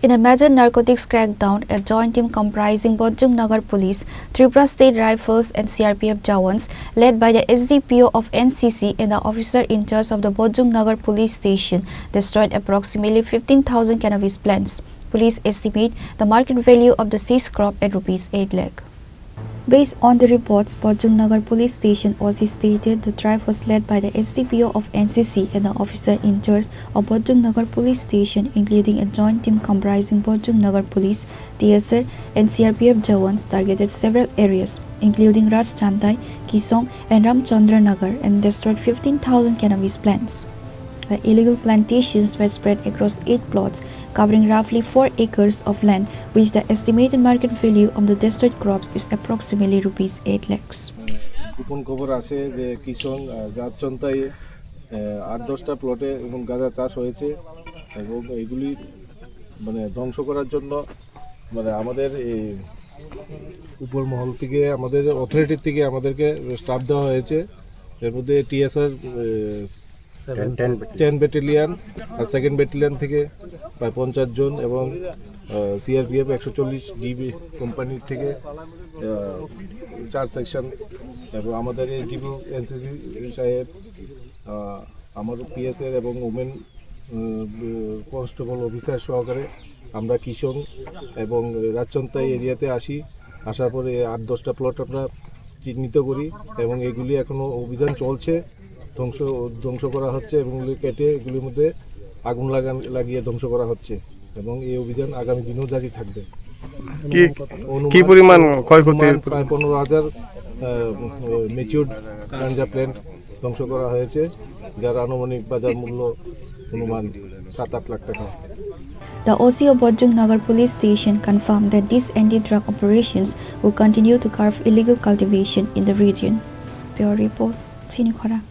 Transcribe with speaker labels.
Speaker 1: In a major narcotics crackdown, a joint team comprising Bodhjung Nagar Police, Tripura State Rifles and CRPF jawans, led by the SDPO of NCC and the officer in charge of the Bodhjung Nagar Police Station, destroyed approximately 15,000 cannabis plants. Police estimate the market value of the seized crop at ₹8 lakh. Based on the reports, Bodhjung Nagar Police Station also stated the drive was led by the SDPO of NCC and the officer in charge of Bodhjung Nagar Police Station, including a joint team comprising Bodhjung Nagar Police, TSR and CRPF jawans targeted several areas, including Rajchandai, Kisong and Ramchandra Nagar, and destroyed 15,000 cannabis plants. The illegal plantations were spread across 8 plots, covering roughly 4 acres of land, which the estimated market value of the destroyed crops is approximately ₹8 lakhs.
Speaker 2: গোপন খবর আছে যে কিষণ রাজচন্তায় 8-10টা প্লটে এবং গাঁজা চাষ হয়েছে এবং এইগুলি ধ্বংস করার জন্য আমাদের এই উপর মহল থেকে আমাদের অথরিটি থেকে আমাদেরকে স্টাফ দেওয়া হয়েছে। এর মধ্যে টিএসআর 10 ব্যাটালিয়ন আর 2nd ব্যাটালিয়ন থেকে প্রায় 50 জন এবং সিআরপিএফ 140 ডিবি কোম্পানির থেকে 4 সেকশন এবং আমাদের এসডিপিও এনসিসি সাহেব, আমাদের পিএসএর এবং ওমেন কনস্টেবল অফিসার সহকারে আমরা কিষণ এবং রাজচন্তাই এরিয়াতে আসার পরে 8-10টা প্লট আমরা চিহ্নিত করি এবং এগুলি এখনও অভিযান চলছে, ধ্বংস করা হচ্ছে এবং এগুলি কেটে এগুলির মধ্যে আগুন লাগিয়ে ধ্বংস করা হচ্ছে এবং এই অভিযান আগামী দিনেও জারি থাকবে। কি পরিমাণ ক্ষয়ক্ষতি? প্রায় 15,000 ম্যাচিউরড গাঁজা প্ল্যান্ট ধ্বংস করা হয়েছে, যার আনুমানিক বাজার মূল্য অনুমান 7-8 লাখ টাকা।
Speaker 1: The OC of Bodhjung Nagar Police Station confirmed that these anti-drug operations will continue to curb illegal cultivation in the region. Bureau Report, Chini, Khorang.